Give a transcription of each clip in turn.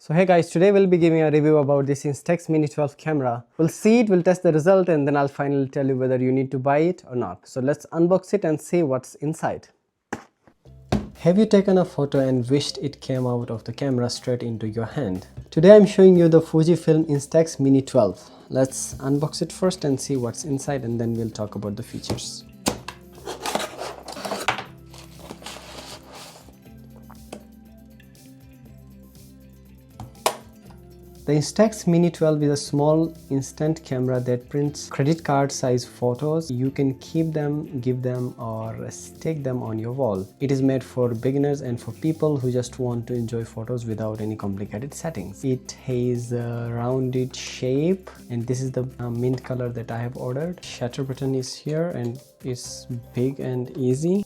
So hey guys, today we'll be giving a review about this Instax Mini 12 camera. We'll see it, we'll test the result, and then I'll finally tell you whether you need to buy it or not. So let's unbox it and see what's inside. Have you taken a photo and wished it came out of the camera straight into your hand? Today I'm showing you the Fujifilm Instax Mini 12. Let's unbox it first and see what's inside, and then we'll talk about the features. The Instax Mini 12 is a small instant camera that prints credit card size photos. You can keep them, give them, or stick them on your wall. It is made for beginners and for people who just want to enjoy photos without any complicated settings. It has a rounded shape, and this is the mint color that I have ordered. Shutter button is here and it's big and easy.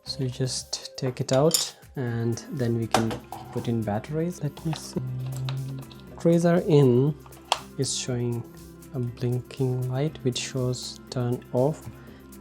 So you just take it out and then we can put in batteries. Let me see. Batteries are in. It's showing a blinking light which shows turn off.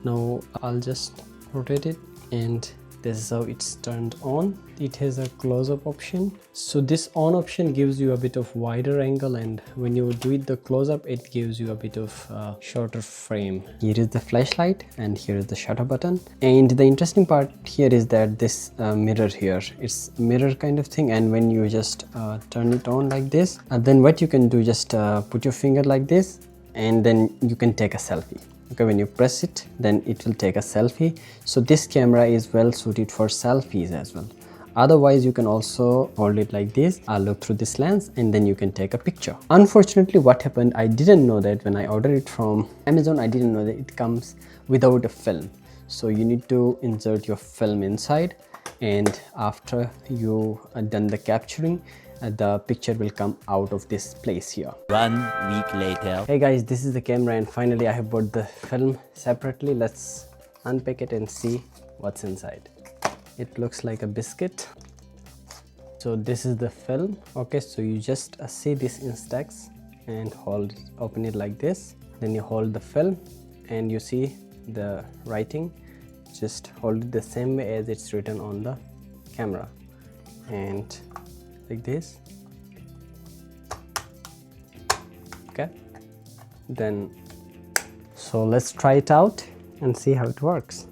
Now I'll just rotate it and this is how it's turned on. It has a close-up option. So this on option gives you a bit of wider angle, and when you do it the close-up, it gives you a bit of shorter frame. Here is the flashlight and here is the shutter button. And the interesting part here is that this mirror here, it's mirror kind of thing, and when you just turn it on like this, then what you can do, just put your finger like this and then you can take a selfie. Okay, when you press it, then it will take a selfie. So this camera is well suited for selfies as well. Otherwise, you can also hold it like this. I'll look through this lens and then you can take a picture. Unfortunately, what happened, I didn't know that when I ordered it from Amazon, I didn't know that it comes without a film. So you need to insert your film inside, and after you are done the capturing, the picture will come out of this place here. 1 week later. Hey guys, this is the camera and finally I have bought the film separately. Let's unpack it and see what's inside. It looks like a biscuit. So this is the film. Okay, so you just see this Instax and open it like this. Then you hold the film and you see the writing. Just hold it the same way as it's written on the camera, and like this. Okay, then so let's try it out and see how it works.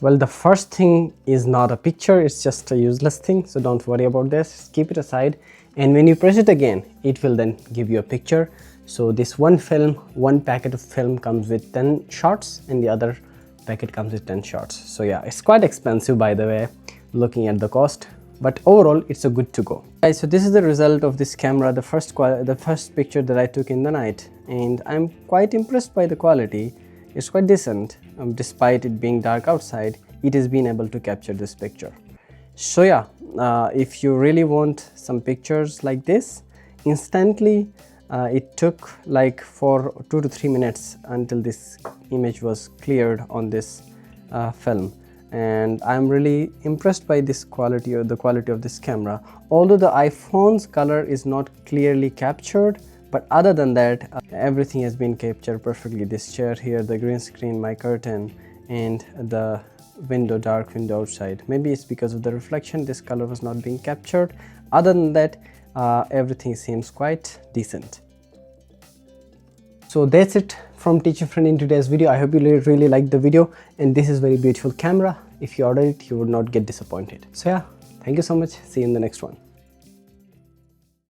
Well, the first thing is not a picture, it's just a useless thing, so don't worry about this, keep it aside. And when you press it again, it will then give you a picture. So this one packet of film comes with 10 shots and the other packet comes with 10 shots. So yeah, it's quite expensive, by the way, looking at the cost, but overall it's a good to go. Guys, so this is the result of this camera, the first picture that I took in the night, and I'm quite impressed by the quality. It's quite decent. Despite it being dark outside, it has been able to capture this picture. So yeah, if you really want some pictures like this instantly, it took like for 2 to 3 minutes until this image was cleared on this film, and I'm really impressed by this quality, or the quality of this camera. Although the iPhone's color is not clearly captured, but other than that, everything has been captured perfectly. This chair here, the green screen, my curtain, and the window, dark window outside. Maybe it's because of the reflection, this color was not being captured. Other than that, everything seems quite decent. So that's it from Teacher Friend in today's video. I hope you really liked the video, and this is very beautiful camera. If you order it, you would not get disappointed. So yeah, thank you so much. See you in the next one.